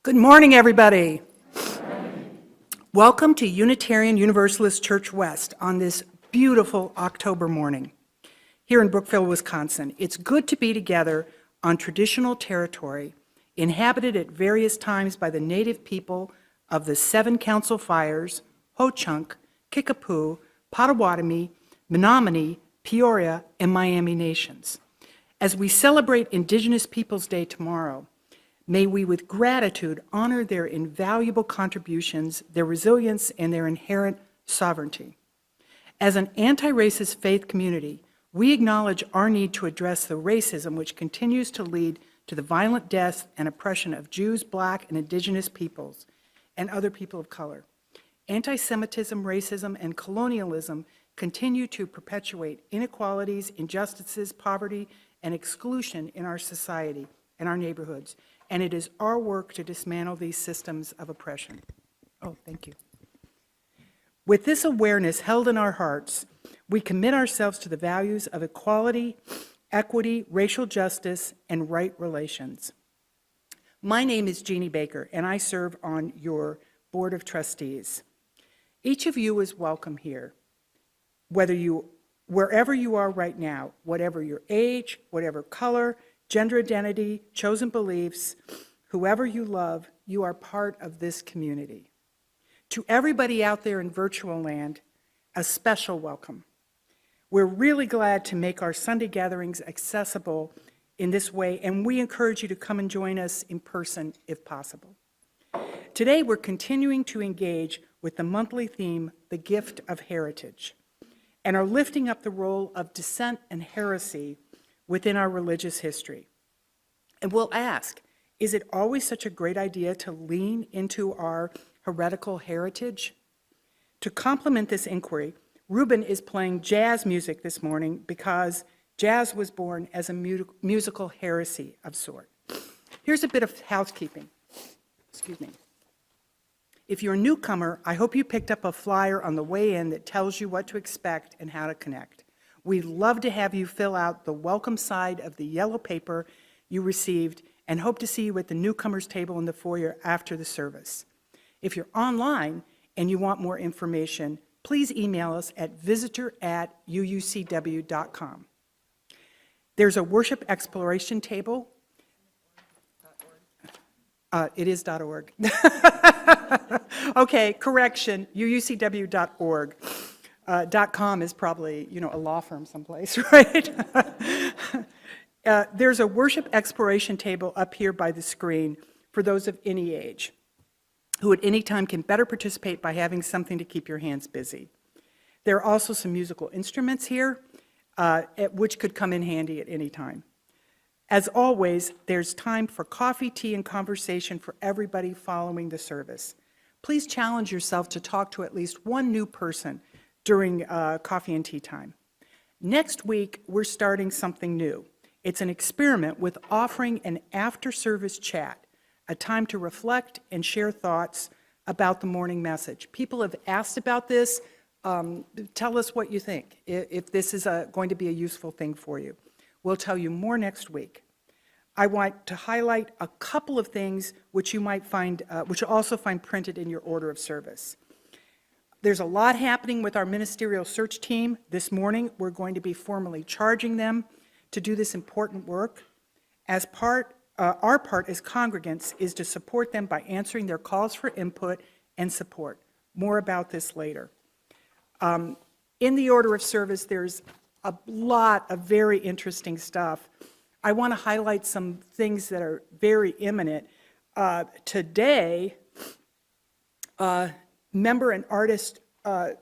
Good morning, everybody. Welcome to Unitarian Universalist Church West on this beautiful October morning here in Brookville, Wisconsin. It's good to be together on traditional territory inhabited at various times by the native people of the Seven Council Fires, Ho-Chunk, Kickapoo, Potawatomi, Menominee, Peoria, and Miami nations. As we celebrate Indigenous Peoples Day tomorrow, may we with gratitude honor their invaluable contributions, their resilience, and their inherent sovereignty. As an anti-racist faith community, we acknowledge our need to address the racism which continues to lead to the violent death and oppression of Jews, Black, and Indigenous peoples, and other people of color. Anti-Semitism, racism, and colonialism continue to perpetuate inequalities, injustices, poverty, and exclusion in our society and our neighborhoods, and it is our work to dismantle these systems of oppression. Oh, thank you. With this awareness held in our hearts, we commit ourselves to the values of equality, equity, racial justice, and right relations. My name is Jeannie Baker, and I serve on your Board of Trustees. Each of you is welcome here, wherever you are right now, whatever your age, whatever color, gender identity, chosen beliefs, whoever you love, you are part of this community. To everybody out there in virtual land, a special welcome. We're really glad to make our Sunday gatherings accessible in this way, and we encourage you to come and join us in person if possible. Today, we're continuing to engage with the monthly theme, The Gift of Heritage, and are lifting up the role of dissent and heresy within our religious history. And we'll ask, is it always such a great idea to lean into our heretical heritage? To complement this inquiry, Ruben is playing jazz music this morning because jazz was born as a musical heresy of sort. Here's a bit of housekeeping. Excuse me. If you're a newcomer, I hope you picked up a flyer on the way in that tells you what to expect and how to connect. We'd love to have you fill out the welcome side of the yellow paper you received and hope to see you at the newcomers table in the foyer after the service. If you're online and you want more information, please email us at visitor@uucw.com. There's a worship exploration table. It is .org. Okay, correction, uucw.org. .com is probably, a law firm someplace, right? There's a worship exploration table up here by the screen for those of any age who at any time can better participate by having something to keep your hands busy. There are also some musical instruments here, which could come in handy at any time. As always, there's time for coffee, tea, and conversation for everybody following the service. Please challenge yourself to talk to at least one new person during coffee and tea time. Next week, we're starting something new. It's an experiment with offering an after-service chat, a time to reflect and share thoughts about the morning message. People have asked about this. Tell us what you think, if this is going to be a useful thing for you. We'll tell you more next week. I want to highlight a couple of things which you might find, which you'll also find printed in your order of service. There's a lot happening with our Ministerial Search Team. This morning, we're going to be formally charging them to do this important work. As our part as congregants is to support them by answering their calls for input and support. More about this later. In the order of service, there's a lot of very interesting stuff. I want to highlight some things that are very imminent. Today, member and artist, our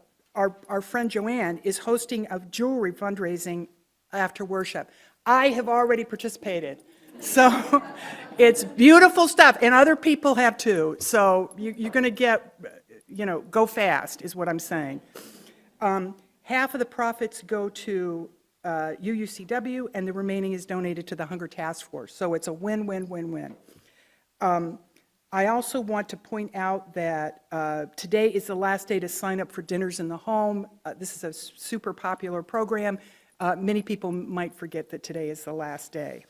friend Joanne, is hosting a jewelry fundraising after worship. I have already participated. So it's beautiful stuff, and other people have too. So you're going to get, go fast is what I'm saying. Half of the profits go to UUCW, and the remaining is donated to the Hunger Task Force. So it's a win-win-win-win. I also want to point out that today is the last day to sign up for Dinners in the Home. This is a super popular program. Many people might forget that today is the last day.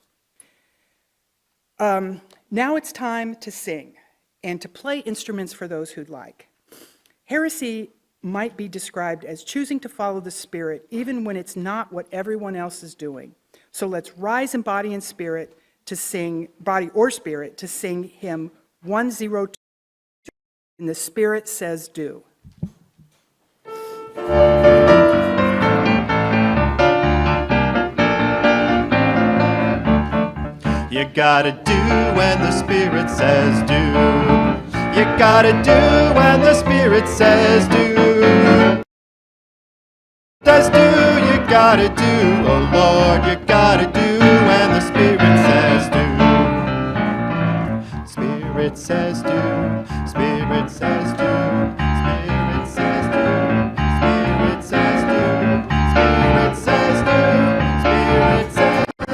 Now it's time to sing. and to play instruments for those who'd like. Heresy might be described as choosing to follow the Spirit even when it's not what everyone else is doing. So let's rise in body and spirit to sing, body or spirit, to sing hymn 102, and the Spirit says do. You gotta do when the Spirit says do. You gotta do when the Spirit says do. Says do, you gotta do. Oh Lord, you gotta do when the Spirit says do. Spirit says do. Spirit says do. Spirit says do. Spirit says do. Spirit says do. Spirit says do.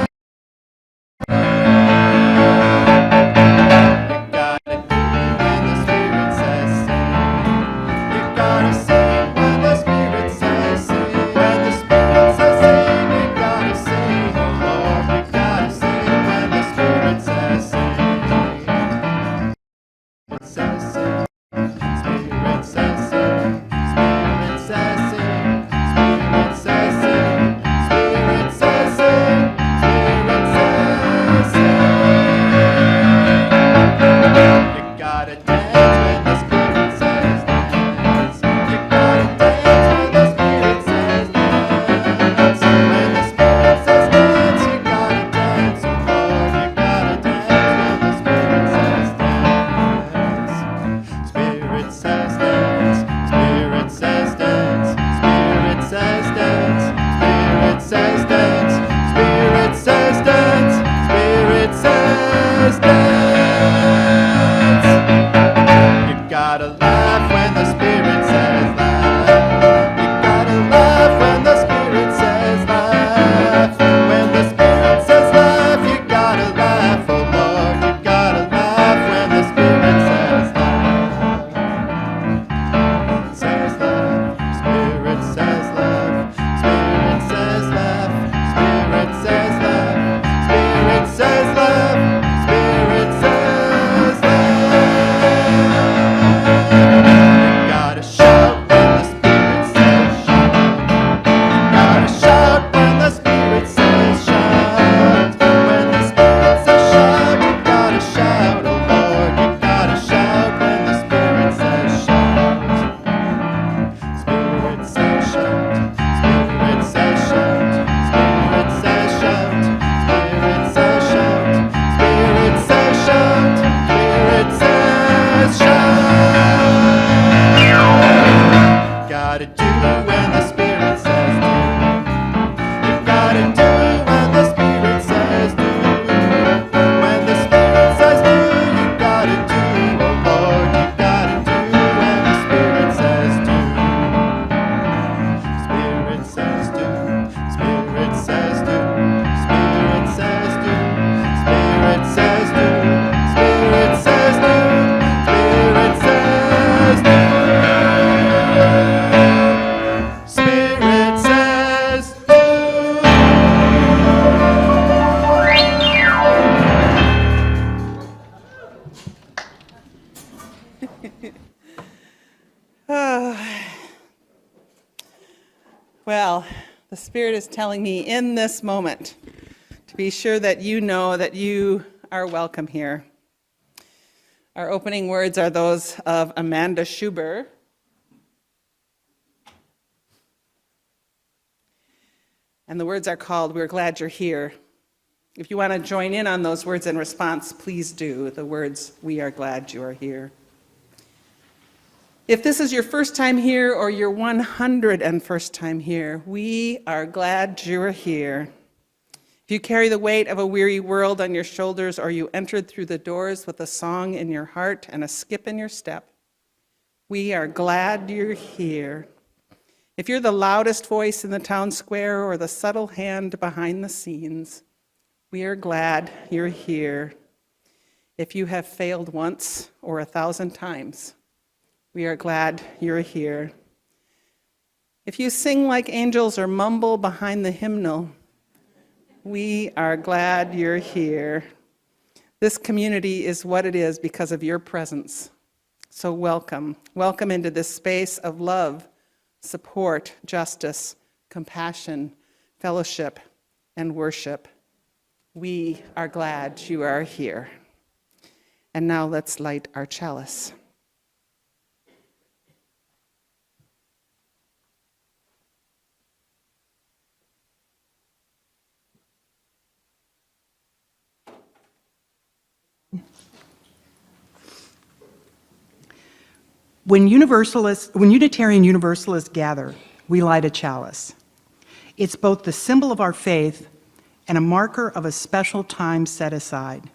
Well, the Spirit is telling me in this moment to be sure that you know that you are welcome here. Our opening words are those of Amanda Schuber. And the words are called, "We're Glad You're Here." If you want to join in on those words in response, please do. The words, "We are glad you are here." If this is your first time here or your 101st time here, we are glad you're here. If you carry the weight of a weary world on your shoulders, or you entered through the doors with a song in your heart and a skip in your step, we are glad you're here. If you're the loudest voice in the town square or the subtle hand behind the scenes, we are glad you're here. If you have failed once or 1,000 times, we are glad you're here. If you sing like angels or mumble behind the hymnal, we are glad you're here. This community is what it is because of your presence. So welcome. Welcome into this space of love, support, justice, compassion, fellowship, and worship. We are glad you are here. And now let's light our chalice. When Unitarian Universalists gather, we light a chalice. It's both the symbol of our faith and a marker of a special time set aside.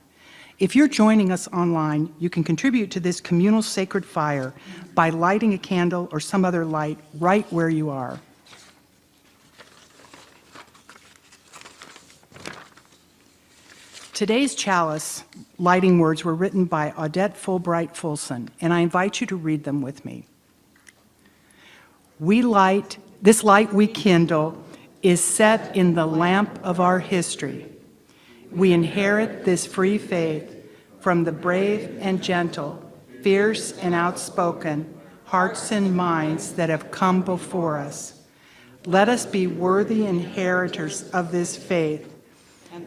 If you're joining us online, you can contribute to this communal sacred fire by lighting a candle or some other light right where you are. Today's chalice lighting words were written by Audette Fulbright Fulson, and I invite you to read them with me. This light we kindle is set in the lamp of our history. We inherit this free faith from the brave and gentle, fierce and outspoken hearts and minds that have come before us. Let us be worthy inheritors of this faith,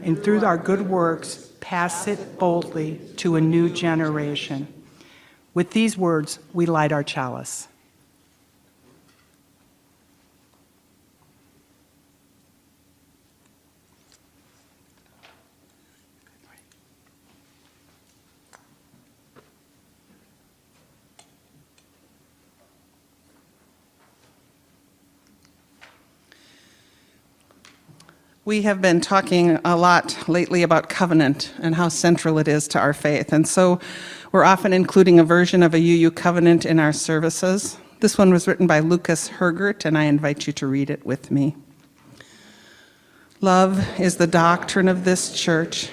and through our good works, pass it boldly to a new generation. With these words, we light our chalice. We have been talking a lot lately about covenant and how central it is to our faith. And so we're often including a version of a UU covenant in our services. This one was written by Lucas Hergert, and I invite you to read it with me. Love is the doctrine of this church.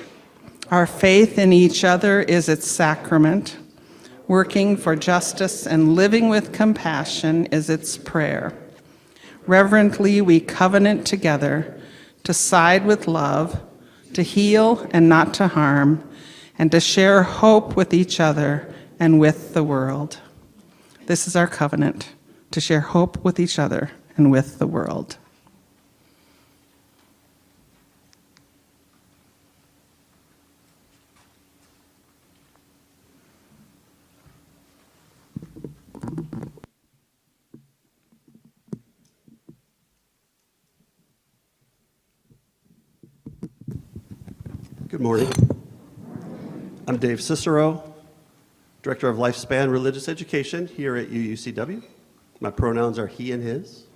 Our faith in each other is its sacrament. Working for justice and living with compassion is its prayer. Reverently we covenant together to side with love, to heal and not to harm, and to share hope with each other and with the world. This is our covenant, to share hope with each other and with the world. Good morning. I'm Dave Cicero, Director of Lifespan Religious Education here at UUCW. My pronouns are he and his.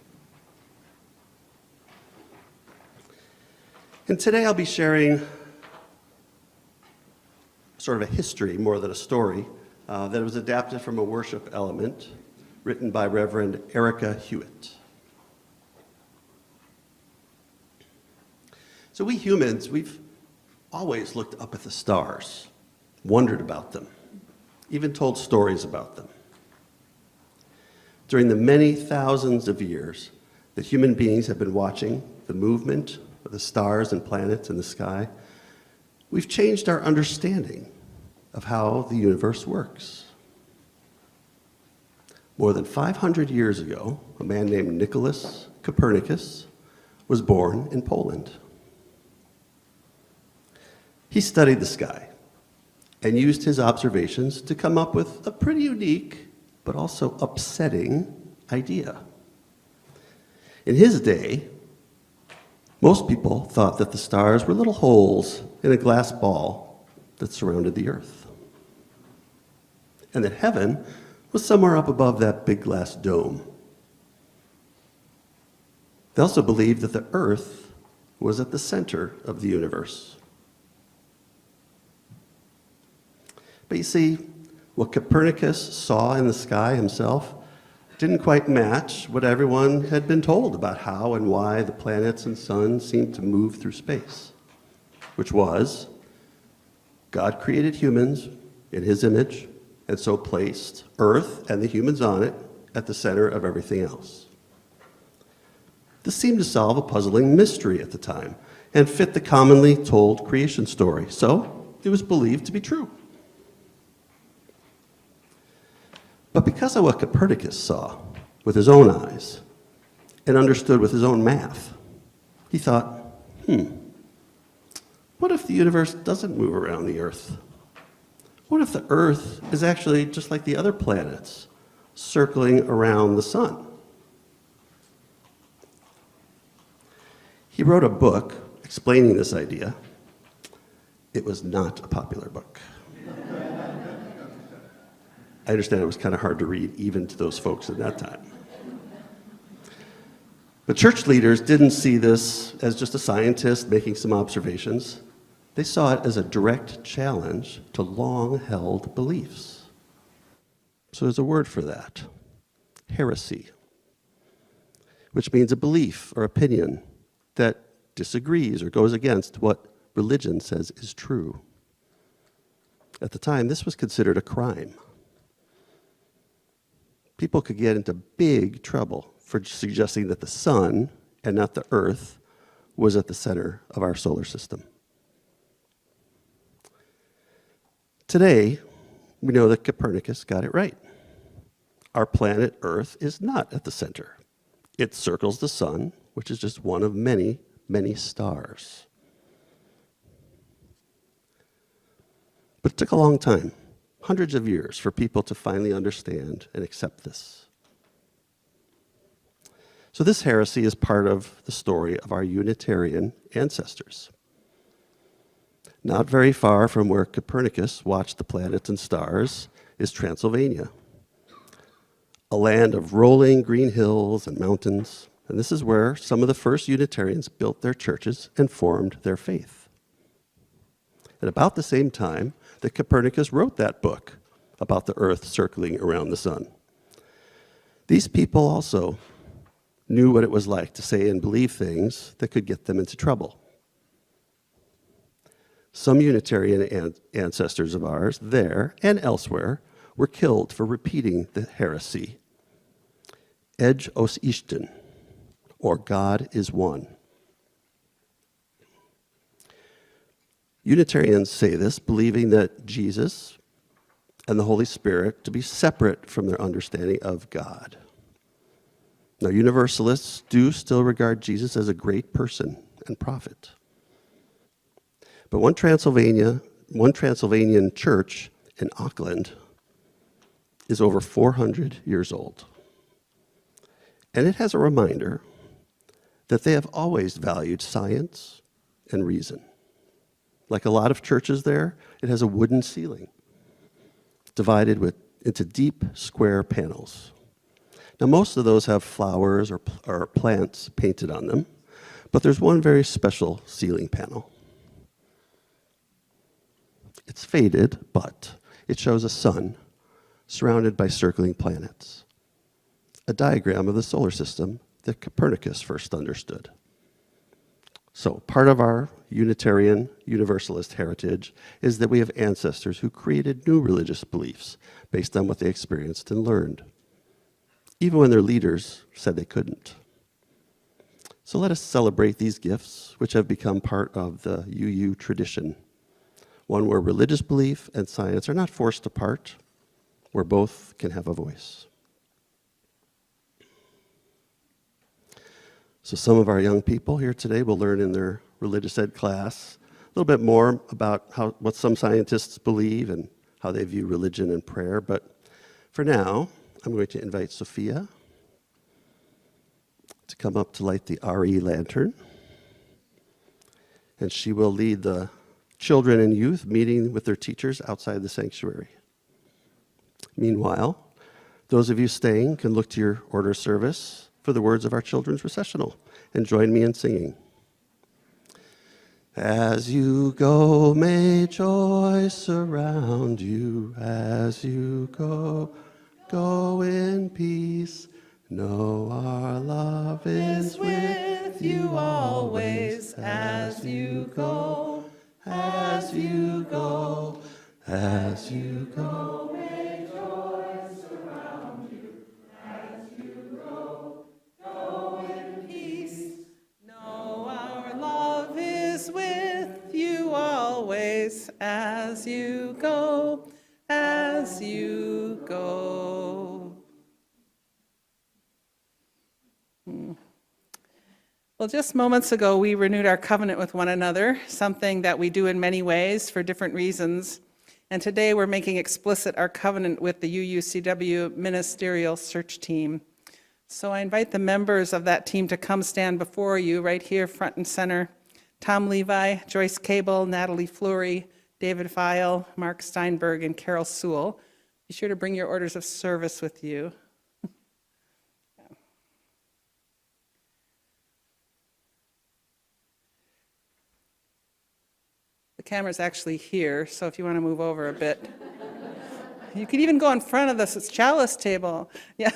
And today I'll be sharing sort of a history more than a story that was adapted from a worship element written by Reverend Erica Hewitt. So we humans, we've always looked up at the stars, wondered about them, even told stories about them. During the many thousands of years that human beings have been watching the movement of the stars and planets in the sky, we've changed our understanding of how the universe works. More than 500 years ago, a man named Nicholas Copernicus was born in Poland. He studied the sky and used his observations to come up with a pretty unique, but also upsetting idea. In his day, most people thought that the stars were little holes in a glass ball that surrounded the earth, and that heaven was somewhere up above that big glass dome. They also believed that the earth was at the center of the universe. But you see, what Copernicus saw in the sky himself didn't quite match what everyone had been told about how and why the planets and sun seemed to move through space, which was God created humans in his image and so placed Earth and the humans on it at the center of everything else. This seemed to solve a puzzling mystery at the time and fit the commonly told creation story. So it was believed to be true. But because of what Copernicus saw with his own eyes and understood with his own math, he thought, what if the universe doesn't move around the Earth? What if the Earth is actually just like the other planets, circling around the sun? He wrote a book explaining this idea. It was not a popular book. I understand it was kind of hard to read even to those folks at that time. But church leaders didn't see this as just a scientist making some observations. They saw it as a direct challenge to long-held beliefs. So there's a word for that, heresy, which means a belief or opinion that disagrees or goes against what religion says is true. At the time, this was considered a crime. People could get into big trouble for suggesting that the sun and not the earth was at the center of our solar system. Today, we know that Copernicus got it right. Our planet Earth is not at the center. It circles the sun, which is just one of many, many stars. But it took a long time, hundreds of years, for people to finally understand and accept this. So this heresy is part of the story of our Unitarian ancestors. Not very far from where Copernicus watched the planets and stars is Transylvania, a land of rolling green hills and mountains. And this is where some of the first Unitarians built their churches and formed their faith. At about the same time that Copernicus wrote that book about the earth circling around the sun. These people also knew what it was like to say and believe things that could get them into trouble. Some Unitarian ancestors of ours, there and elsewhere, were killed for repeating the heresy, Ed os Ishten, or God is one. Unitarians say this, believing that Jesus and the Holy Spirit to be separate from their understanding of God. Now, Universalists do still regard Jesus as a great person and prophet. But one Transylvanian church in Auckland is over 400 years old. And it has a reminder that they have always valued science and reason. Like a lot of churches there, it has a wooden ceiling divided into deep square panels. Now, most of those have flowers or plants painted on them, but there's one very special ceiling panel. It's faded, but it shows a sun surrounded by circling planets, a diagram of the solar system that Copernicus first understood. So part of our Unitarian Universalist heritage is that we have ancestors who created new religious beliefs based on what they experienced and learned, even when their leaders said they couldn't. So let us celebrate these gifts, which have become part of the UU tradition, one where religious belief and science are not forced apart, where both can have a voice. So some of our young people here today will learn in their religious ed class a little bit more about what some scientists believe and how they view religion and prayer. But for now, I'm going to invite Sophia to come up to light the RE lantern. And she will lead the children and youth meeting with their teachers outside the sanctuary. Meanwhile, those of you staying can look to your order of service for the words of our children's recessional and join me in singing. As you go, may joy surround you. As you go, go in peace. Know our love is with you always. As you go, as you go, as you go. May joy surround you. As you go, go in peace. Know our love is with you always. As Well, just moments ago, we renewed our covenant with one another, something that we do in many ways for different reasons. And today we're making explicit our covenant with the UUCW Ministerial Search Team. So I invite the members of that team to come stand before you right here, front and center. Tom Levi, Joyce Cable, Natalie Fleury, David Feil, Mark Steinberg, and Carol Sewell. Be sure to bring your orders of service with you. The camera's actually here, so if you want to move over a bit. You could even go in front of this chalice table. Yeah.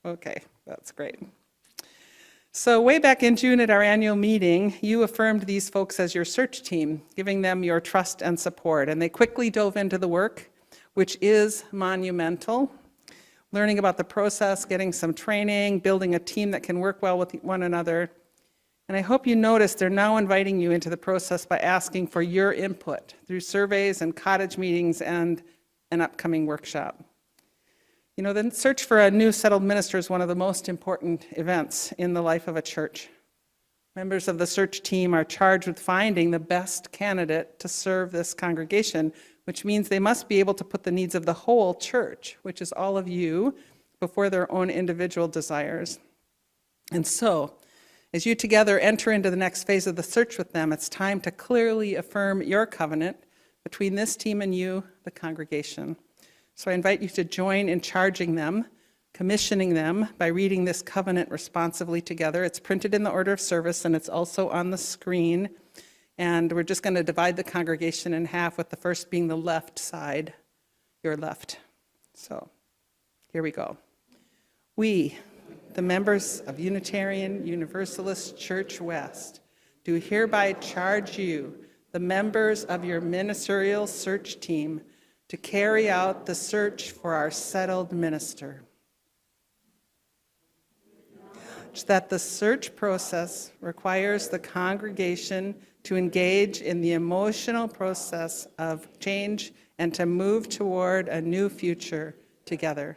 Okay, that's great. So way back in June at our annual meeting, you affirmed these folks as your search team, giving them your trust and support. And they quickly dove into the work, which is monumental. Learning about the process, getting some training, building a team that can work well with one another. And I hope you notice they're now inviting you into the process by asking for your input through surveys and cottage meetings and an upcoming workshop. You know, the search for a new settled minister is one of the most important events in the life of a church. Members of the search team are charged with finding the best candidate to serve this congregation, which means they must be able to put the needs of the whole church, which is all of you, before their own individual desires. And so, as you together enter into the next phase of the search with them, it's time to clearly affirm your covenant between this team and you, the congregation. So I invite you to join in charging them, commissioning them by reading this covenant responsively together. It's printed in the order of service and it's also on the screen. And we're just going to divide the congregation in half, with the first being the left side, your left. So here we go. We, the members of Unitarian Universalist Church West, do hereby charge you, the members of your ministerial search team, to carry out the search for our settled minister. That the search process requires the congregation to engage in the emotional process of change and to move toward a new future together.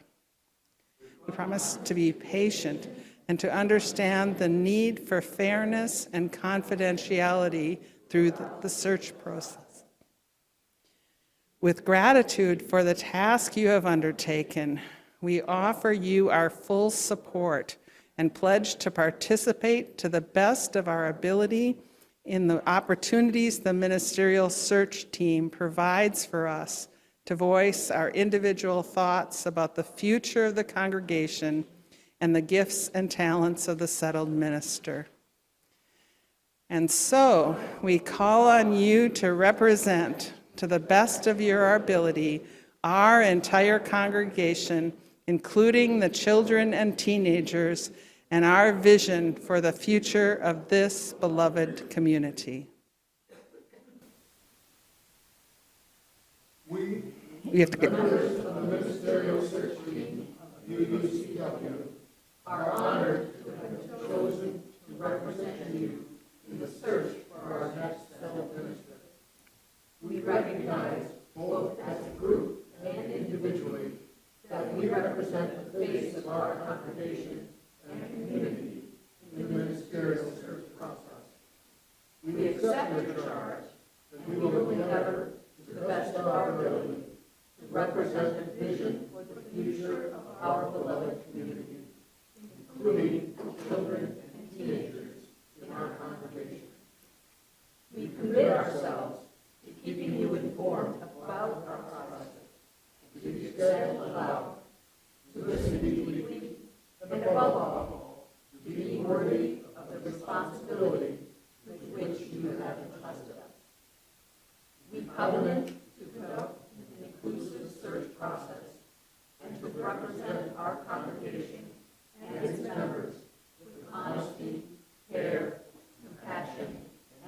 We promise to be patient and to understand the need for fairness and confidentiality through the search process. With gratitude for the task you have undertaken, we offer you our full support and pledge to participate to the best of our ability in the opportunities the Ministerial Search Team provides for us to voice our individual thoughts about the future of the congregation and the gifts and talents of the settled minister. And so we call on you to represent, to the best of your ability, our entire congregation, including the children and teenagers, and our vision for the future of this beloved community. We have to get members of the Ministerial Search Team of UUCW are honored to have been chosen to represent you in the search for our next settled minister. We recognize, both as a group and individually, that we represent the face of our congregation and community in the ministerial search process. We accept your charge that we will endeavor to the best of our ability to represent the vision for the future of our beloved community, including children and teenagers in our congregation. We commit ourselves to keeping you informed about our process, to the extent allowed, to listen deeply, and above all, to be worthy of the responsibility with which you have entrusted us. We covenant to conduct an inclusive search process and to represent our congregation and its members with honesty, care, compassion,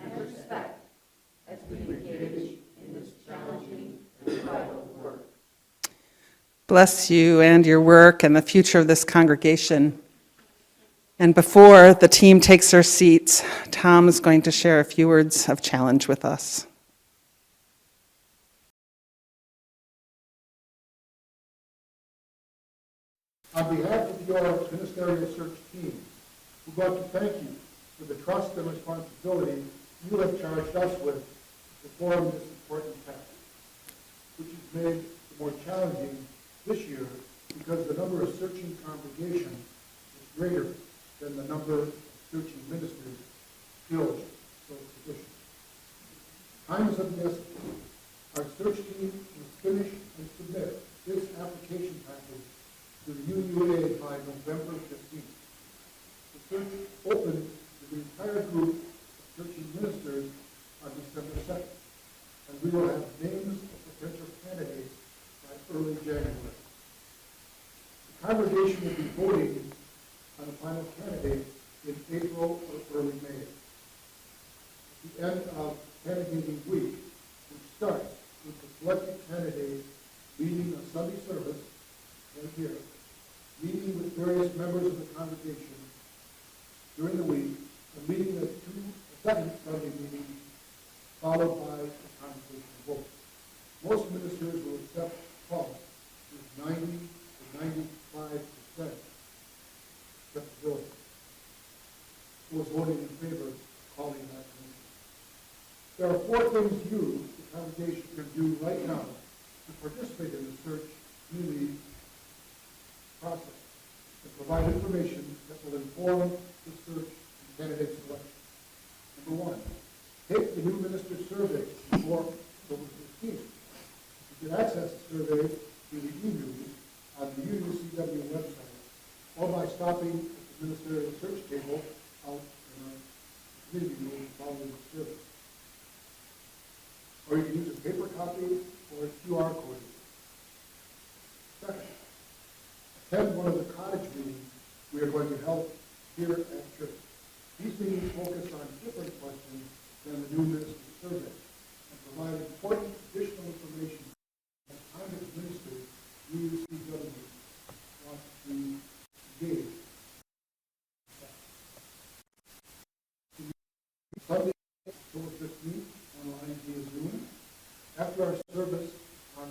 and respect as we engage in this challenging and vital work. bless you and your work and the future of this congregation. And before the team takes their seats, Tom is going to share a few words of challenge with us. On behalf of your ministerial search team, We'd like to thank you for the trust and responsibility you have charged us with to perform this important task, which is made more challenging this year because the number of searching congregations is greater than the number of searching ministers filled those positions. Time is of the essence. Our search team must finish and submit this application package to the UUA by November 15th. The search opens to the entire group of searching ministers on December 2nd, and we will have names of potential candidates by early January. The congregation will be voting on the final candidate in April or early May. At the end of candidating week, which starts with the selected candidate leading a Sunday service right here, meeting with various members of the congregation during the week, and leading a second Sunday meeting, followed by a congregational vote. Most ministers will accept calls with 90 to 95% acceptability. Who is voting in favor of calling that commission? There are 4 things you, the congregation, can do right now to participate in the search community process and provide information that will inform the search and candidate selection. Number 1, take the new minister survey before October 15th. You can access the survey through the e-news on the UUCW website or by stopping at the Ministerial Search Table out in our community room following the service. Or you can use a paper copy or a QR code. Second, attend one of the cottage meetings we are going to hold here at church. These meetings focus on different questions than the new minister survey and provide important additional information on the kind of ministers UUCW wants to engage. Sunday, October 15th, online via Zoom. After our service on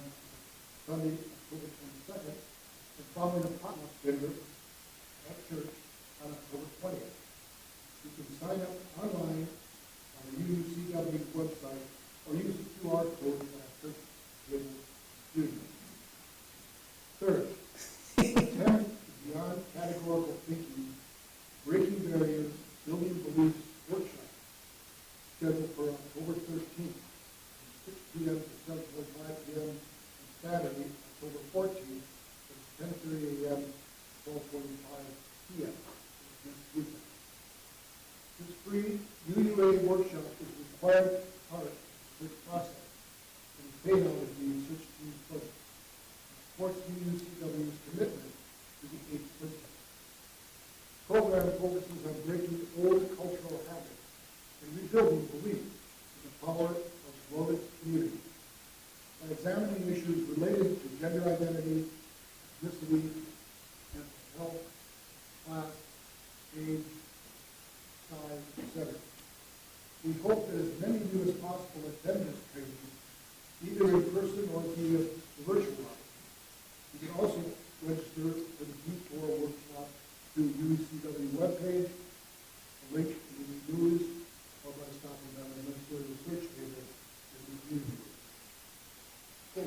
Sunday, October 22nd, and following a potluck dinner at church on October 20th. You can sign up online on the UUCW website or use the QR code at our church table studio. Third, attend Beyond Categorical Thinking, Breaking Barriers, Building Beliefs workshop, scheduled for October 13th, from 6 p.m. to 7:45 p.m. and Saturday, October 14th, from 10:30 a.m. to 12:45 p.m. next weekend. This free UUA workshop is required part of the search process and is paid out of the search team's budget. It supports UUCW's commitment to the 8th principle. The program focuses on breaking old cultural habits and rebuilding belief in the power of loaded community. By examining issues related to gender identity, ethnicity, mental health, class, age, size, etc. We hope that as many of you as possible attend this training, either in person or via the virtual route. You can also register for the D4 workshop through UUCW webpage, a link in the news, or by stopping by the Ministerial Search Table in the community. 4,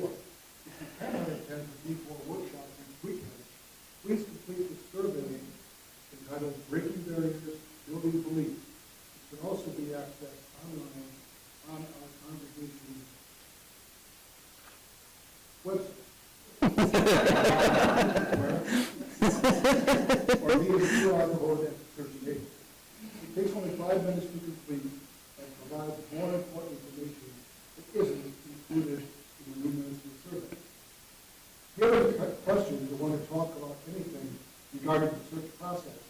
if you cannot attend the D4 workshop next weekend, please complete the survey entitled Breaking Barriers, Building Beliefs. It can also be accessed online on our congregation's website. Or via the QR code at the search table. It takes only 5 minutes to complete and provides more important information that isn't included in the new ministry survey. If you have any questions or want to talk about anything regarding the search process,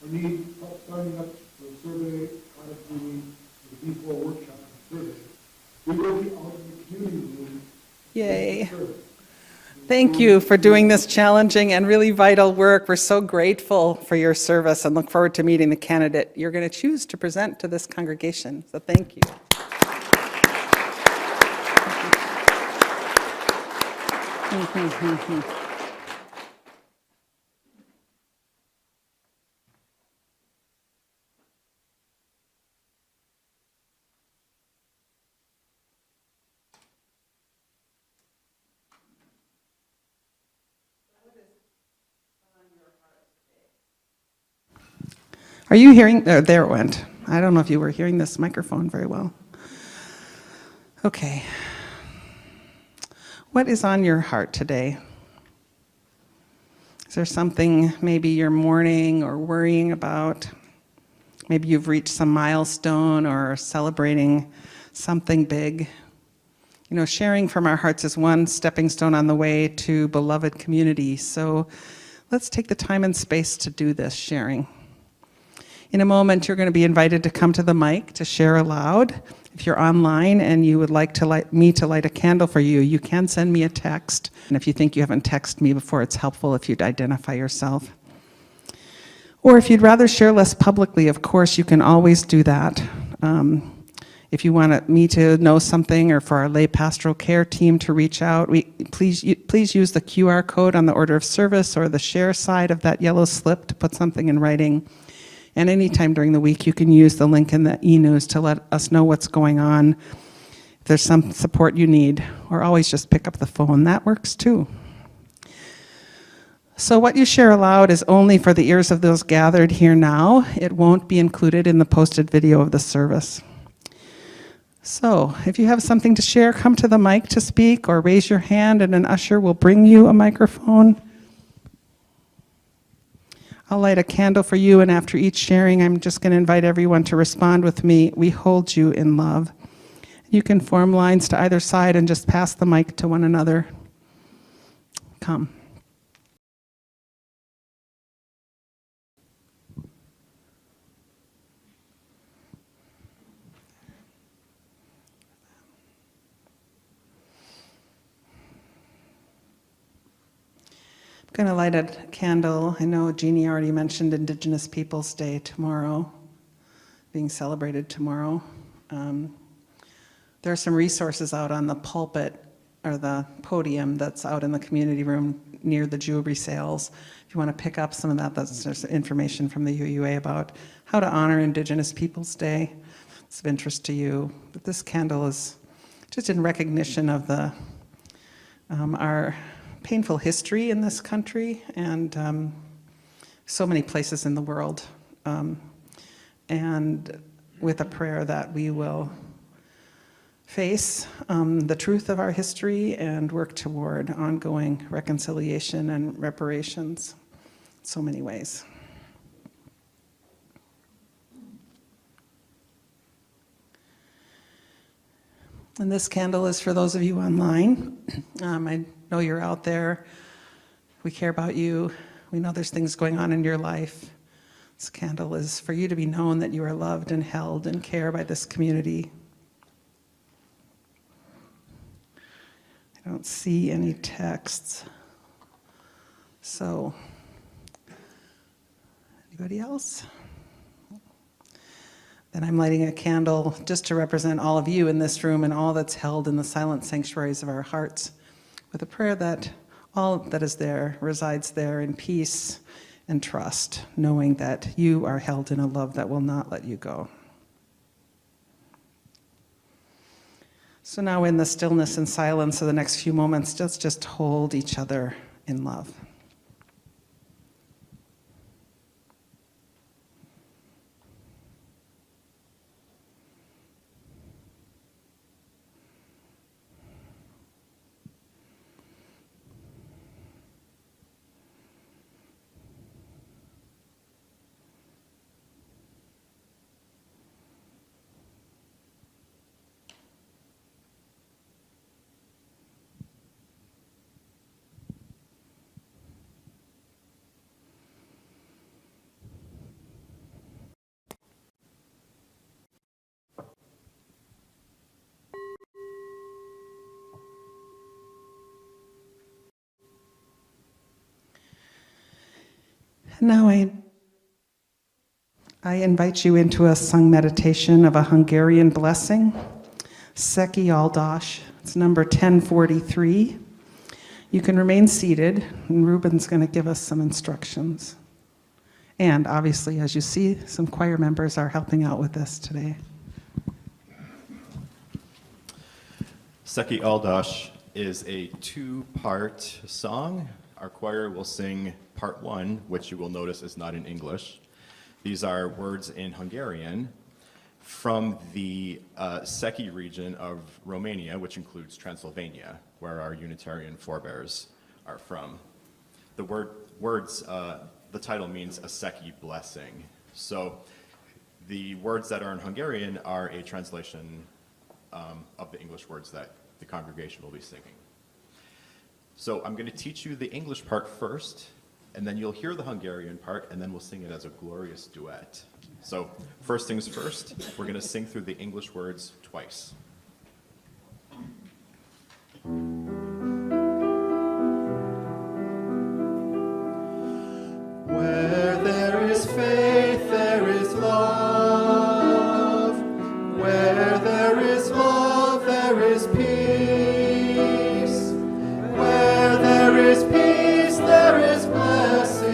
or need help signing up for a survey, audit meeting, or the B4 workshop and survey, we will be out in the community room. Yay. Thank you for doing this challenging and really vital work. We're so grateful for your service and look forward to meeting the candidate you're going to choose to present to this congregation. So thank you. Are you hearing? There it went. I don't know if you were hearing this microphone very well. Okay. What is on your heart today? Is there something maybe you're mourning or worrying about? Maybe you've reached some milestone or celebrating something big. You know, sharing from our hearts is one stepping stone on the way to beloved community. So let's take the time and space to do this sharing. In a moment, you're going to be invited to come to the mic to share aloud. If you're online and you would like me to light a candle for you, you can send me a text. And if you think you haven't texted me before, it's helpful if you'd identify yourself. Or if you'd rather share less publicly, of course, you can always do that. If you want me to know something or for our lay pastoral care team to reach out, please use the QR code on the order of service or the share side of that yellow slip to put something in writing. And anytime during the week, you can use the link in the e-news to let us know what's going on. If there's some support you need, or always just pick up the phone. That works too. So what you share aloud is only for the ears of those gathered here now. It won't be included in the posted video of the service. So if you have something to share, come to the mic to speak or raise your hand and an usher will bring you a microphone. I'll light a candle for you, and after each sharing, I'm just going to invite everyone to respond with me. We hold you in love. You can form lines to either side and just pass the mic to one another. Come. I'm going to light a candle. I know Jeannie already mentioned Indigenous Peoples Day tomorrow, being celebrated tomorrow. There are some resources out on the pulpit or the podium that's out in the community room near the jewelry sales. If you want to pick up some of that, there's information from the UUA about how to honor Indigenous Peoples Day. It's of interest to you. But this candle is just in recognition of our painful history in this country and so many places in the world, and with a prayer that we will face the truth of our history and work toward ongoing reconciliation and reparations in so many ways. And this candle is for those of you online. I know you're out there. We care about you. We know there's things going on in your life. This candle is for you to be known that you are loved and held and cared by this community. I don't see any texts. So, anybody else? Then I'm lighting a candle just to represent all of you in this room and all that's held in the silent sanctuaries of our hearts, with a prayer that all that is there resides there in peace and trust, knowing that you are held in a love that will not let you go. So now in the stillness and silence of the next few moments, just hold each other in love. Now I invite you into a sung meditation of a Hungarian blessing, Szeki Áldás. It's number 1043. You can remain seated, and Ruben's going to give us some instructions. And obviously, as you see, some choir members are helping out with this today. Szeki Áldás is a two-part song. Our choir will sing part one, which you will notice is not in English. These are words in Hungarian from the Seki region of Romania, which includes Transylvania, where our Unitarian forebears are from. The the title means a Seki blessing. So the words that are in Hungarian are a translation of the English words that the congregation will be singing. So I'm going to teach you the English part first, and then you'll hear the Hungarian part, and then we'll sing it as a glorious duet. So first things first, we're going to sing through the English words twice. Where there is faith, there is love. Where there is love, there is peace. Where there is peace, there is blessing.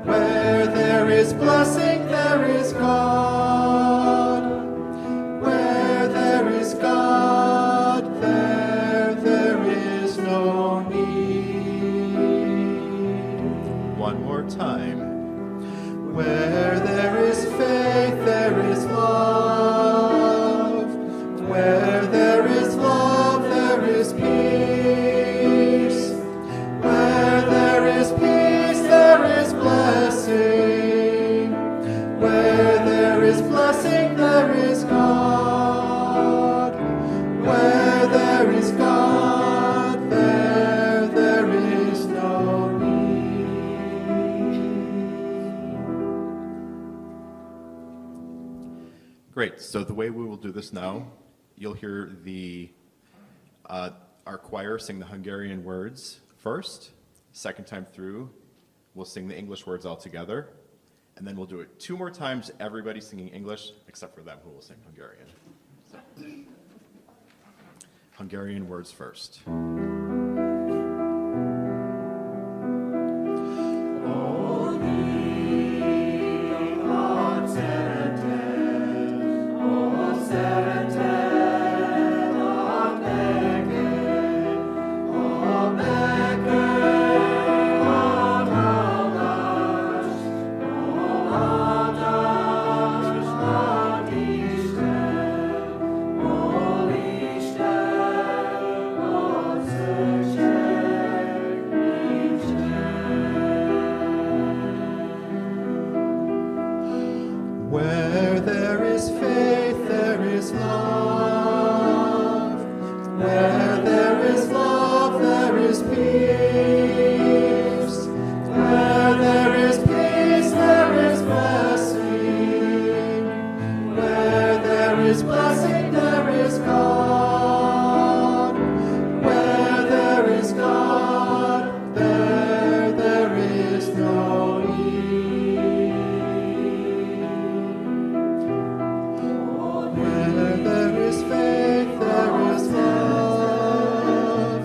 Where there is blessing, there is God. Where there is God, there is no need. One more time. Where there is faith, there is love. Where there is love, there is peace. Where there is peace, there is blessing. Where there is blessing, there is God. Where there is God, there is no Great. So the way we will do this now, you'll hear our choir sing the Hungarian words first. Second time through, we'll sing the English words all together. And then we'll do it 2 more times, everybody singing English, except for them who will sing Hungarian. So, Hungarian words first. Where there is faith, there is love. Where there is love, there is peace. Where there is peace, there is blessing. Where there is blessing, there is God. Where there is God, there is no need. Where there is faith, there is love.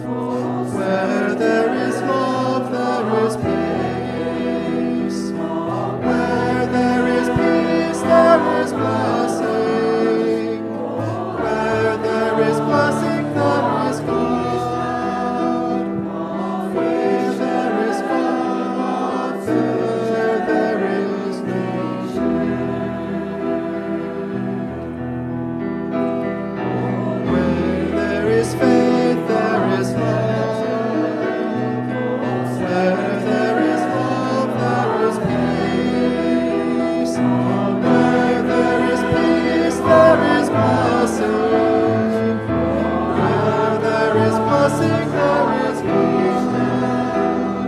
Where there is love, there is peace. Where there is peace, there is blessing. Where there is blessing, there is God. Where there is God, there is no Where there is faith, there is love. Where there is love, there is peace. Where there is peace, there is blessing. Where there is blessing, there is God.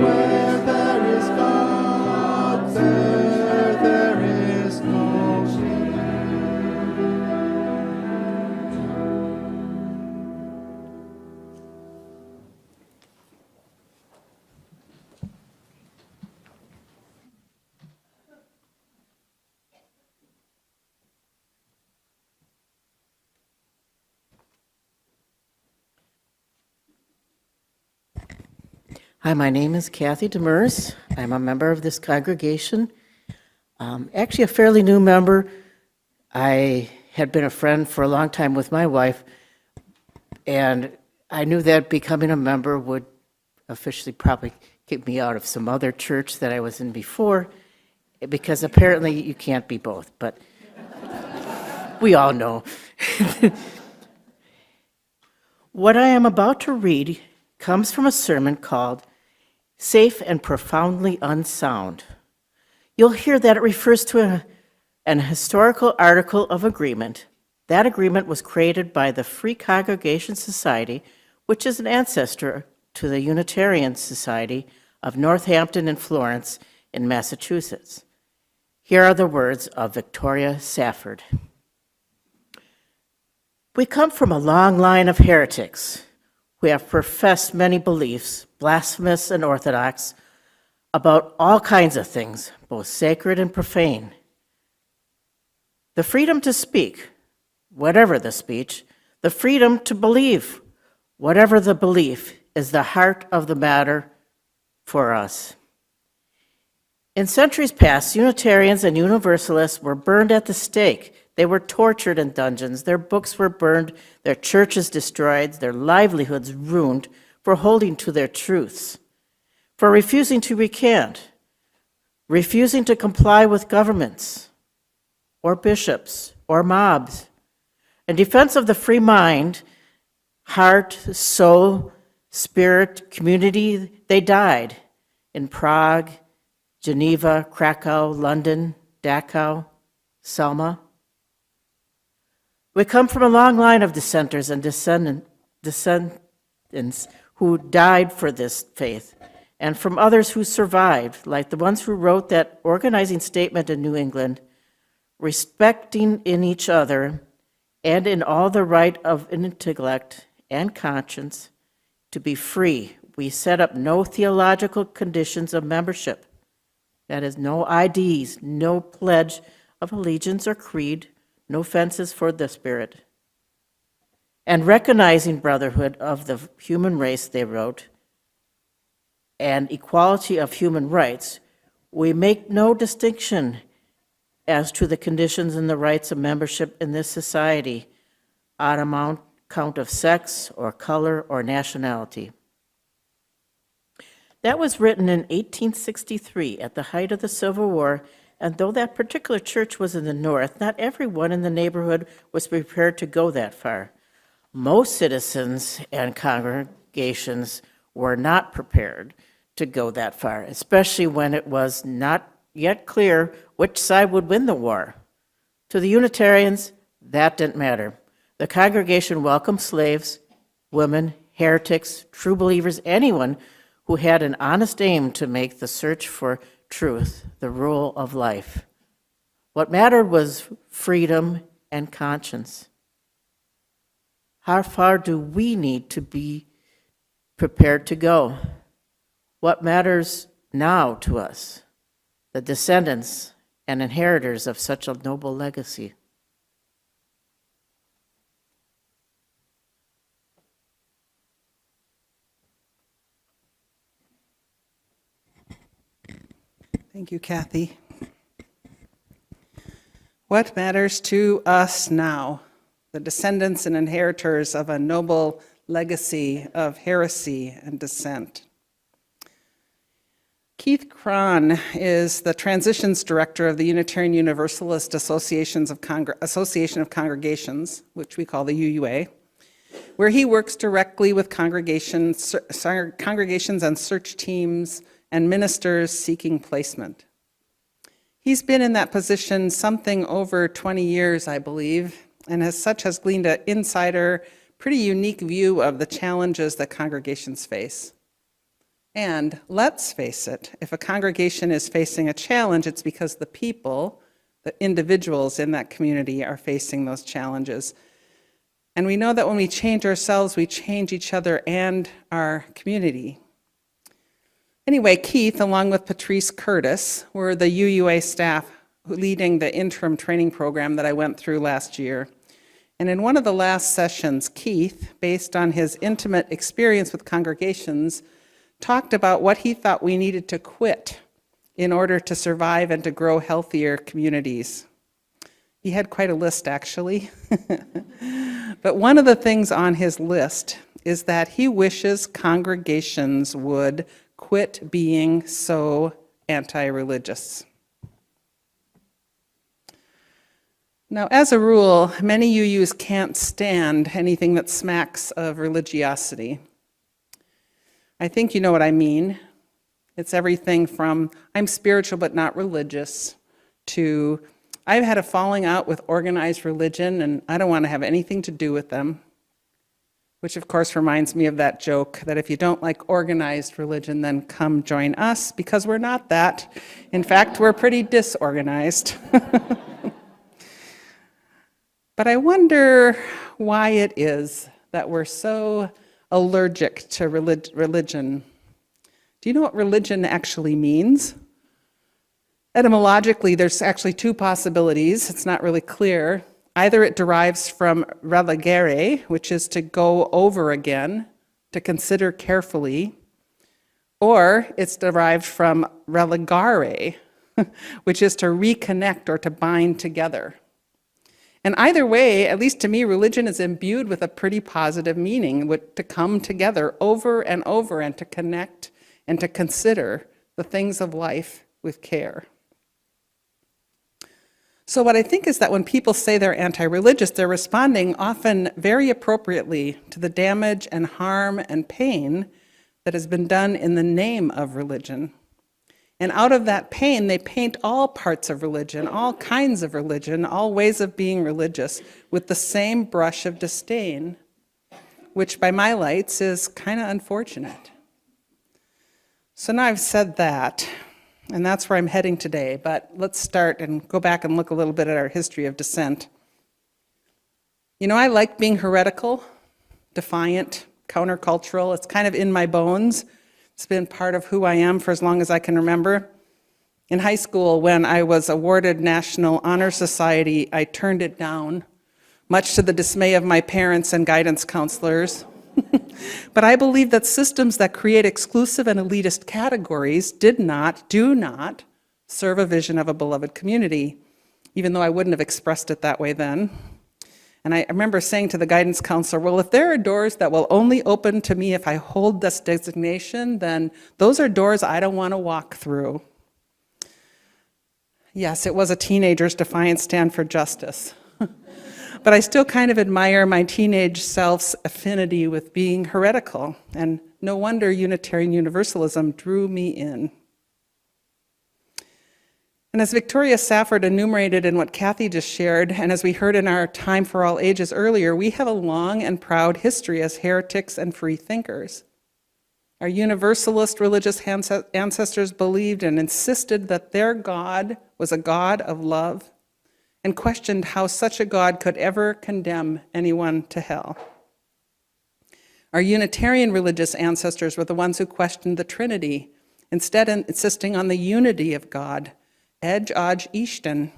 Where there is God, there is no need. Hi, my name is Kathy Demers. I'm a member of this congregation. Actually, a fairly new member. I had been a friend for a long time with my wife, and I knew that becoming a member would officially probably kick me out of some other church that I was in before. because apparently you can't be both, but we all know. What I am about to read comes from a sermon called Safe and Profoundly Unsound. You'll hear that it refers to an historical article of agreement. That agreement was created by the Free Congregation Society, which is an ancestor to the Unitarian Society of Northampton and Florence in Massachusetts. Here are the words of Victoria Safford. We come from a long line of heretics who have professed many beliefs, blasphemous and orthodox, about all kinds of things, both sacred and profane. The freedom to speak, whatever the speech, the freedom to believe, whatever the belief, is the heart of the matter for us. In centuries past, Unitarians and Universalists were burned at the stake. They were tortured in dungeons. Their books were burned, their churches destroyed, their livelihoods ruined for holding to their truths, for refusing to recant, refusing to comply with governments or bishops or mobs. In defense of the free mind, heart, soul, spirit, community, they died in Prague, Geneva, Krakow, London, Dachau, Selma. We come from a long line of dissenters and descendants who died for this faith, and from others who survived, like the ones who wrote that organizing statement in New England, respecting in each other and in all the right of intellect and conscience to be free. We set up no theological conditions of membership. That is, no IDs, no pledge of allegiance or creed, no fences for the spirit. And recognizing brotherhood of the human race, they wrote, and equality of human rights, we make no distinction as to the conditions and the rights of membership in this society on account of sex or color or nationality. That was written in 1863 at the height of the Civil War, and though that particular church was in the north, not everyone in the neighborhood was prepared to go that far. Most citizens and congregations were not prepared to go that far, especially when it was not yet clear which side would win the war. To the Unitarians, that didn't matter. The congregation welcomed slaves, women, heretics, true believers, anyone who had an honest aim to make the search for truth the rule of life. What mattered was freedom and conscience. How far do we need to be prepared to go? What matters now to us, the descendants and inheritors of such a noble legacy? Thank you, Kathy. What matters to us now, the descendants and inheritors of a noble legacy of heresy and dissent? Keith Cron is the Transitions Director of the Unitarian Universalist Association of Congregations, which we call the UUA, where he works directly with congregations and search teams and ministers seeking placement. He's been in that position something over 20 years, I believe, and as such has gleaned an insider, pretty unique view of the challenges that congregations face. And let's face it, if a congregation is facing a challenge, it's because the people, the individuals in that community are facing those challenges. And we know that when we change ourselves, we change each other and our community. Anyway, Keith, along with Patrice Curtis, were the UUA staff leading the interim training program that I went through last year. And in one of the last sessions, Keith, based on his intimate experience with congregations, talked about what he thought we needed to quit in order to survive and to grow healthier communities. He had quite a list, actually. But one of the things on his list is that he wishes congregations would quit being so anti-religious. Now, as a rule, many UUs can't stand anything that smacks of religiosity. I think you know what I mean. It's everything from, I'm spiritual but not religious, to, I've had a falling out with organized religion and I don't want to have anything to do with them. Which of course reminds me of that joke that if you don't like organized religion, then come join us, because we're not that. In fact, we're pretty disorganized. But I wonder why it is that we're so allergic to religion. Do you know what religion actually means? Etymologically, there's actually two possibilities. It's not really clear. Either it derives from religere, which is to go over again, to consider carefully, or it's derived from religare, which is to reconnect or to bind together. And either way, at least to me, religion is imbued with a pretty positive meaning, to come together over and over and to connect and to consider the things of life with care. So what I think is that when people say they're anti-religious, they're responding often very appropriately to the damage and harm and pain that has been done in the name of religion. And out of that pain, they paint all parts of religion, all kinds of religion, all ways of being religious with the same brush of disdain, which by my lights is kind of unfortunate. So now I've said that, and that's where I'm heading today, but let's start and go back and look a little bit at our history of dissent. You know, I like being heretical, defiant, countercultural. It's kind of in my bones. It's been part of who I am for as long as I can remember. In high school, when I was awarded National Honor Society, I turned it down, much to the dismay of my parents and guidance counselors. But I believe that systems that create exclusive and elitist categories do not serve a vision of a beloved community, even though I wouldn't have expressed it that way then. And I remember saying to the guidance counselor, well, if there are doors that will only open to me if I hold this designation, then those are doors I don't want to walk through. Yes, it was a teenager's defiant stand for justice. But I still kind of admire my teenage self's affinity with being heretical, and no wonder Unitarian Universalism drew me in. And as Victoria Safford enumerated in what Kathy just shared, and as we heard in our Time for All Ages earlier, we have a long and proud history as heretics and free thinkers. Our Universalist religious ancestors believed and insisted that their God was a God of love, and questioned how such a God could ever condemn anyone to hell. Our Unitarian religious ancestors were the ones who questioned the Trinity, instead insisting on the unity of God, Ej Aj Ishten.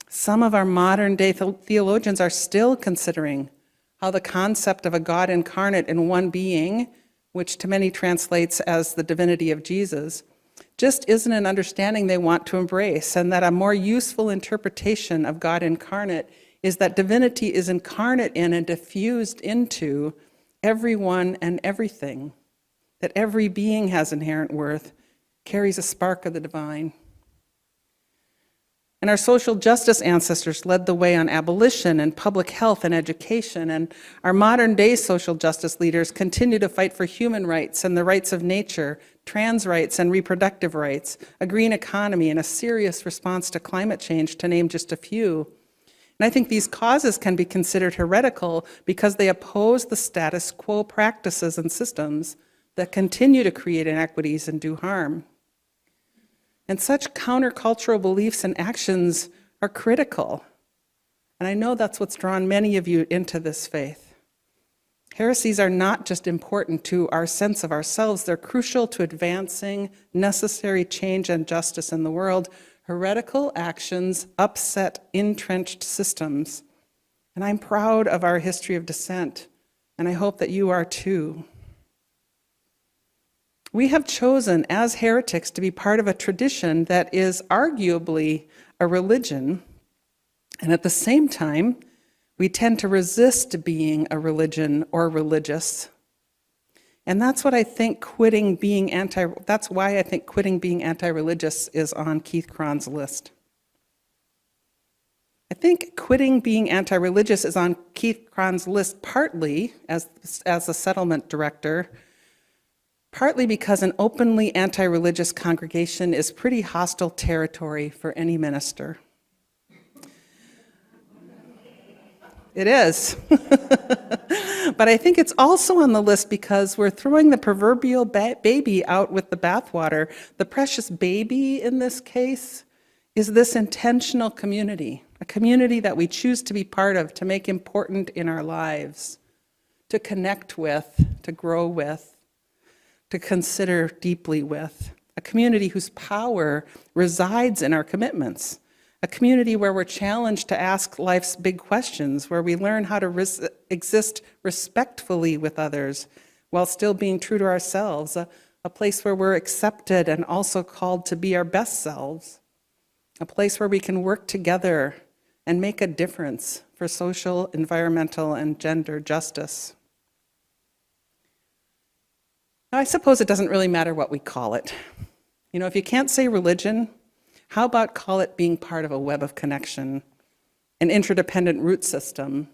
Some of our modern-day theologians are still considering how the concept of a God incarnate in one being, which to many translates as the divinity of Jesus, just isn't an understanding they want to embrace, and that a more useful interpretation of God incarnate is that divinity is incarnate in and diffused into everyone and everything, that every being has inherent worth, carries a spark of the divine. And our social justice ancestors led the way on abolition and public health and education, and our modern day social justice leaders continue to fight for human rights and the rights of nature, trans rights and reproductive rights, a green economy, and a serious response to climate change, to name just a few. And I think these causes can be considered heretical because they oppose the status quo practices and systems that continue to create inequities and do harm. And such countercultural beliefs and actions are critical. And I know that's what's drawn many of you into this faith. Heresies are not just important to our sense of ourselves, they're crucial to advancing necessary change and justice in the world. Heretical actions upset entrenched systems. And I'm proud of our history of dissent, and I hope that you are too. We have chosen as heretics to be part of a tradition that is arguably a religion, and at the same time, we tend to resist being a religion or religious. And that's what I think that's why I think quitting being anti-religious is on Keith Cron's list. think quitting being anti-religious is on Keith Cron's list partly as a settlement director, partly because an openly anti-religious congregation is pretty hostile territory for any minister. It is. But I think it's also on the list because we're throwing the proverbial baby out with the bathwater. The precious baby in this case is this intentional community, a community that we choose to be part of, to make important in our lives, to connect with, to grow with, to consider deeply with, a community whose power resides in our commitments, a community where we're challenged to ask life's big questions, where we learn how to exist respectfully with others while still being true to ourselves, a place where we're accepted and also called to be our best selves, a place where we can work together and make a difference for social, environmental, and gender justice. Now, I suppose it doesn't really matter what we call it. You know, if you can't say religion, how about call it being part of a web of connection, an interdependent root system,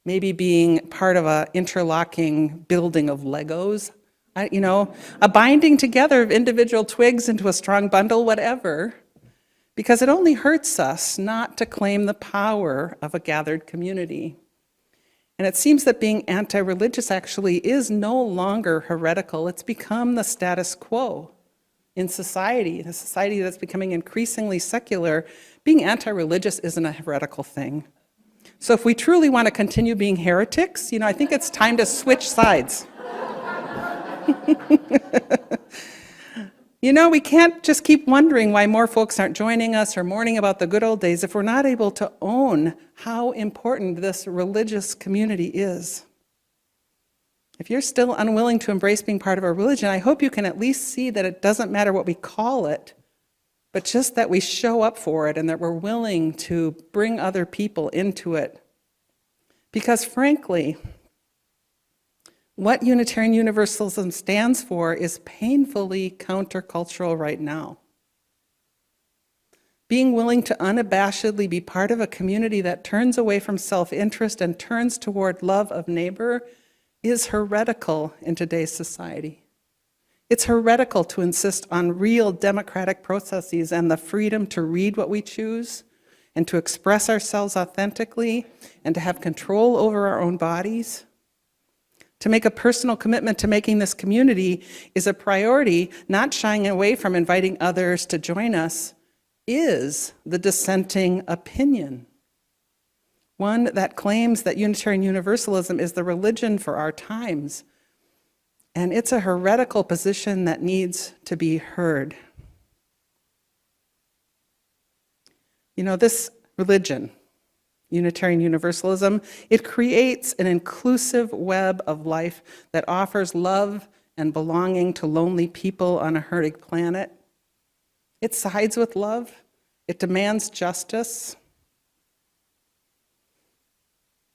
maybe being part of an interlocking building of Legos, a binding together of individual twigs into a strong bundle, whatever, because it only hurts us not to claim the power of a gathered community. And it seems that being anti-religious actually is no longer heretical. It's become the status quo in society, a society that's becoming increasingly secular. Being anti-religious isn't a heretical thing. So if we truly want to continue being heretics, I think it's time to switch sides. We can't just keep wondering why more folks aren't joining us or mourning about the good old days if we're not able to own how important this religious community is. If you're still unwilling to embrace being part of a religion, I hope you can at least see that it doesn't matter what we call it, but just that we show up for it and that we're willing to bring other people into it. Because frankly, what Unitarian Universalism stands for is painfully countercultural right now. Being willing to unabashedly be part of a community that turns away from self-interest and turns toward love of neighbor is heretical in today's society. It's heretical to insist on real democratic processes and the freedom to read what we choose and to express ourselves authentically and to have control over our own bodies. To make a personal commitment to making this community is a priority, not shying away from inviting others to join us, is the dissenting opinion. One that claims that Unitarian Universalism is the religion for our times. And it's a heretical position that needs to be heard. This religion, Unitarian Universalism, it creates an inclusive web of life that offers love and belonging to lonely people on a hurting planet. It sides with love. It demands justice.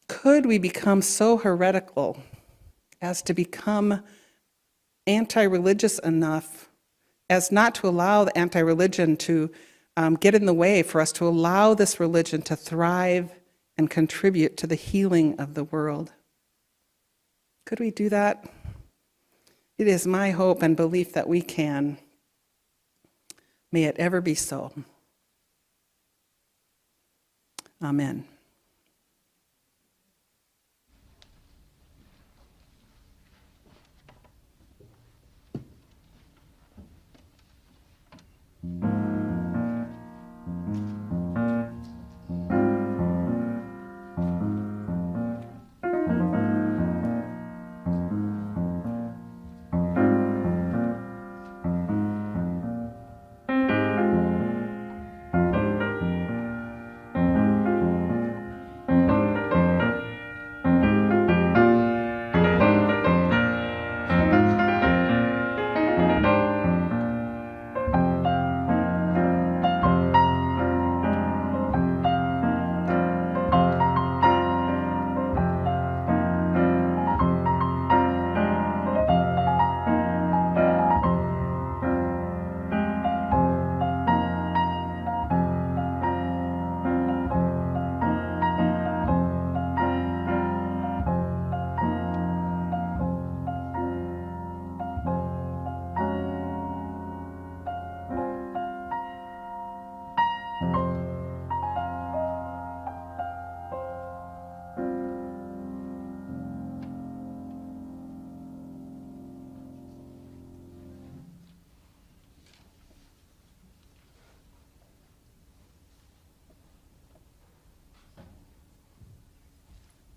Could we become so heretical as to become anti-religious enough as not to allow the anti-religion to get in the way for us to allow this religion to thrive and contribute to the healing of the world? Could we do that? It is my hope and belief that we can. May it ever be so. Amen.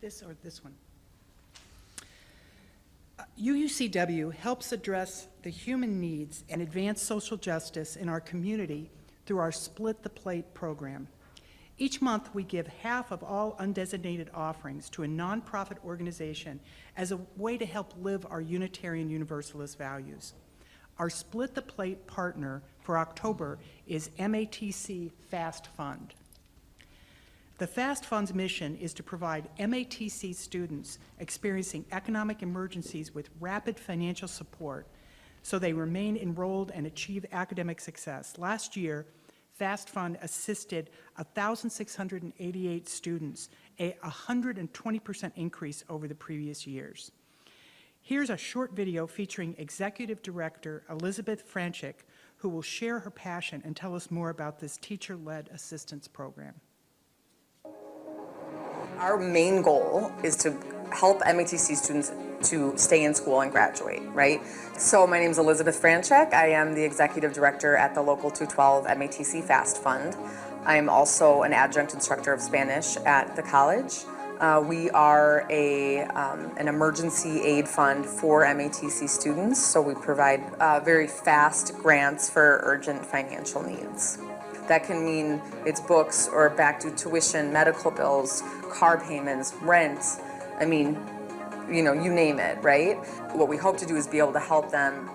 This or this one? UUCW helps address the human needs and advance social justice in our community through our Split the Plate program. Each month, we give half of all undesignated offerings to a nonprofit organization as a way to help live our Unitarian Universalist values. Our Split the Plate partner for October is MATC Fast Fund. The Fast Fund's mission is to provide MATC students experiencing economic emergencies with rapid financial support so they remain enrolled and achieve academic success. Last year, Fast Fund assisted 1,688 students, a 120% increase over the previous years. Here's a short video featuring Executive Director Elizabeth Franchik, who will share her passion and tell us more about this teacher-led assistance program. Our main goal is to help MATC students to stay in school and graduate, right? So my name is Elizabeth Franchek. I am the Executive Director at the Local 212 MATC Fast Fund. I am also an adjunct instructor of Spanish at the college. We are an emergency aid fund for MATC students, so we provide very fast grants for urgent financial needs. That can mean it's books or back due tuition, medical bills, car payments, rent. I mean, you know, you name it, right? What we hope to do is be able to help them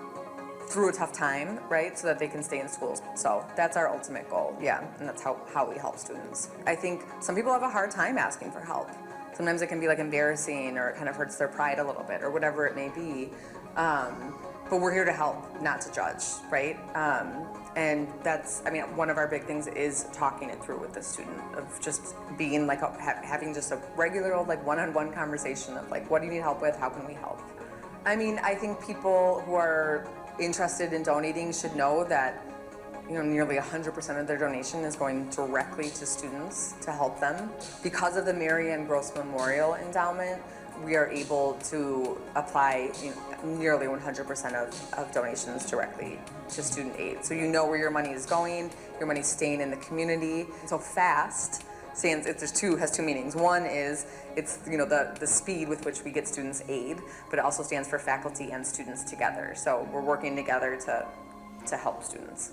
through a tough time, right, so that they can stay in school. So that's our ultimate goal, yeah, and that's how we help students. I think some people have a hard time asking for help. Sometimes it can be like embarrassing, or it kind of hurts their pride a little bit, or whatever it may be. But we're here to help, not to judge, right? And that's, I mean, one of our big things is talking it through with the student, of just being like, having just a regular old like one-on-one conversation of like, what do you need help with? How can we help? I mean, I think people who are interested in donating should know that, you know, nearly 100% of their donation is going directly to students to help them. Because of the Mary Ann Gross Memorial Endowment, we are able to apply, you know, nearly 100% of donations directly to student aid. So you know where your money is going, your money's staying in the community. So FAST stands, has two meanings. One is, it's, you know, the speed with which we get students aid, but it also stands for faculty and students together. So we're working together to help students.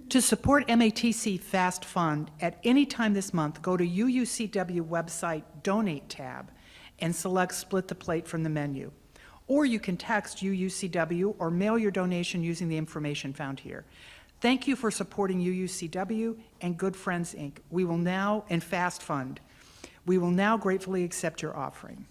To support MATC Fast Fund at any time this month, go to UUCW website Donate tab and select Split the Plate from the menu. Or you can text UUCW or mail your donation using the information found here. Thank you for supporting UUCW and Good Friends, Inc. We will now, and Fast Fund. We will now gratefully accept your offering.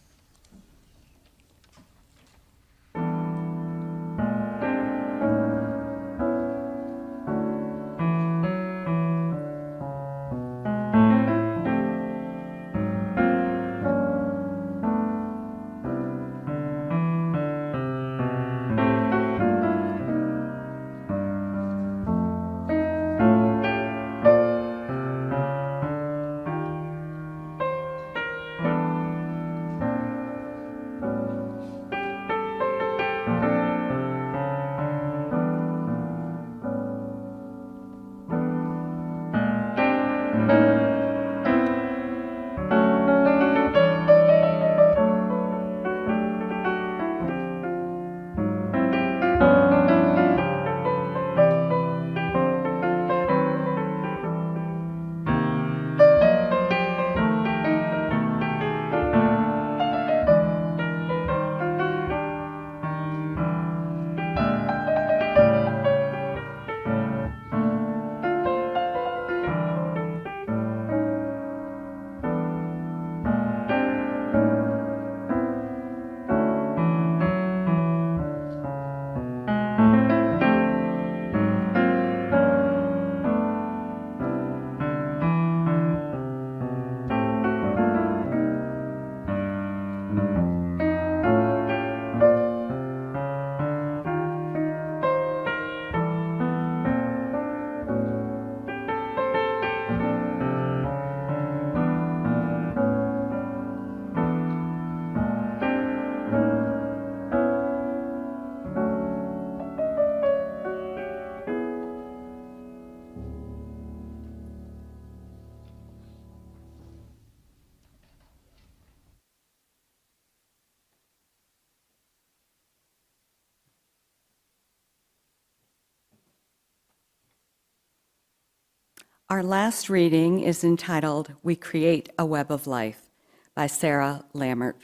Our last reading is entitled, We Create a Web of Life by Sarah Lammert.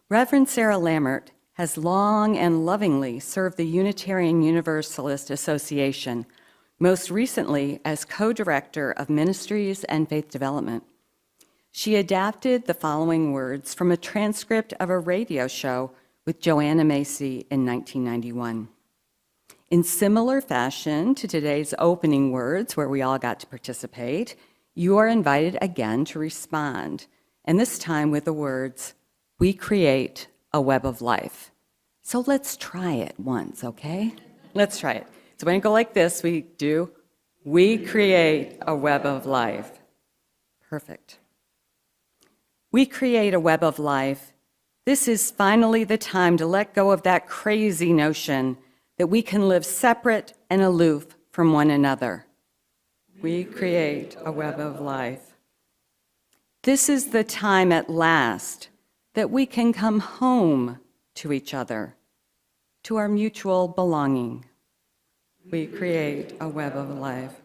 Reverend Sarah Lammert has long and lovingly served the Unitarian Universalist Association, most recently as co-director of Ministries and Faith Development. She adapted the following words from a transcript of a radio show with Joanna Macy in 1991. In similar fashion to today's opening words, where we all got to participate, you are invited again to respond, and this time with the words, we create a web of life. So let's try it once, okay? Let's try it. So when I go like this, we do, we create a web of life. Perfect. We create a web of life. This is finally the time to let go of that crazy notion that we can live separate and aloof from one another. We create a web of life. This is the time at last that we can come home to each other, to our mutual belonging. We create a web of life.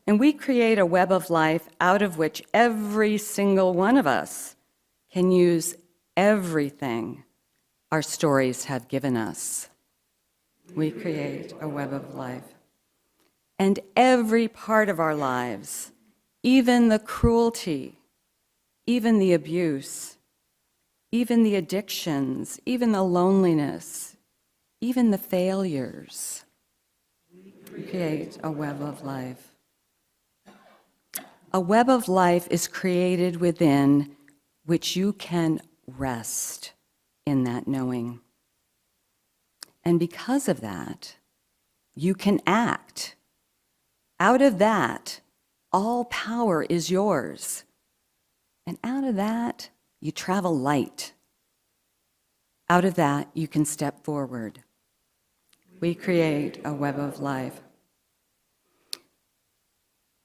And we create a web of life out of which every single one of us can use everything our stories have given us. We create a web of life. And every part of our lives, even the cruelty, even the abuse, even the addictions, even the loneliness, even the failures, we create a web of life. A web of life is created within which you can rest in that knowing. And because of that, you can act. Out of that, all power is yours. And out of that, you travel light. Out of that, you can step forward. We create a web of life.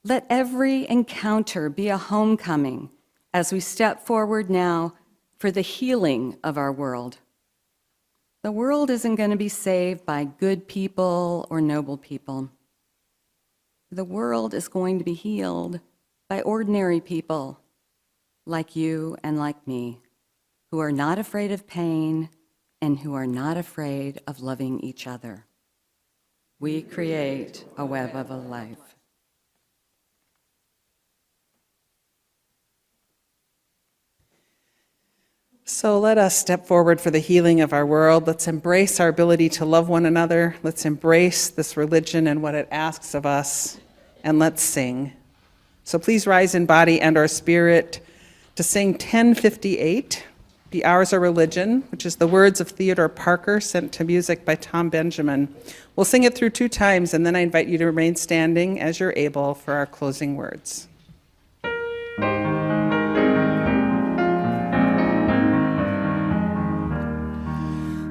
Let every encounter be a homecoming as we step forward now for the healing of our world. The world isn't going to be saved by good people or noble people. The world is going to be healed by ordinary people like you and like me, who are not afraid of pain and who are not afraid of loving each other. We create a web of a life. So let us step forward for the healing of our world. Let's embrace our ability to love one another. Let's embrace this religion and what it asks of us, and let's sing. So please rise in body and our spirit to sing 1058, Be Ours a Religion, which is the words of Theodore Parker, sent to music by Tom Benjamin. We'll sing it through 2 times, and then I invite you to remain standing as you're able for our closing words.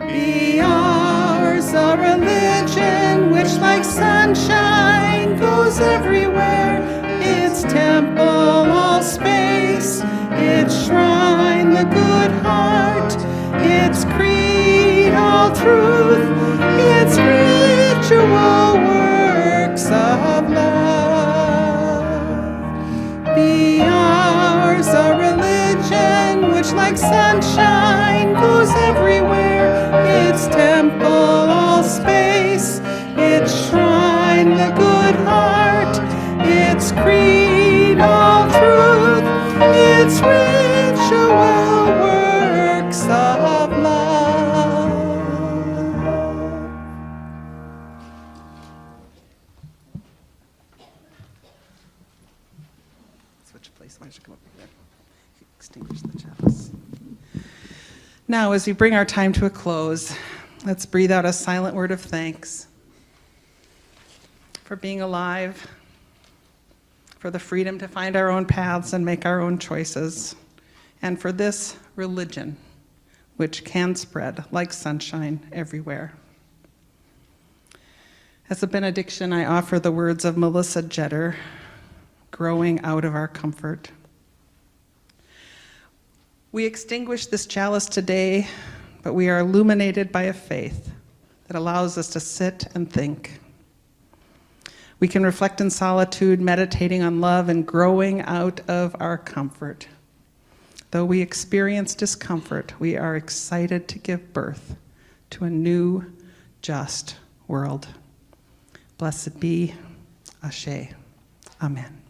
Be ours a religion which like sunshine goes everywhere, its temple all space, its shrine the good heart, its creed all truth, its ritual works of love. Be ours a religion which like sunshine goes everywhere, its temple all space, its shrine the good heart, its creed all truth, its ritual works of love. Switch place. Why don't you come up here? Extinguish the chalice. Now, as we bring our time to a close, let's breathe out a silent word of thanks for being alive, for the freedom to find our own paths and make our own choices, and for this religion, which can spread like sunshine everywhere. As a benediction, I offer the words of Melissa Jeter, growing out of our comfort. We extinguish this chalice today, but we are illuminated by a faith that allows us to sit and think. We can reflect in solitude, meditating on love and growing out of our comfort. Though we experience discomfort, we are excited to give birth to a new, just world. Blessed be Ashe. Amen.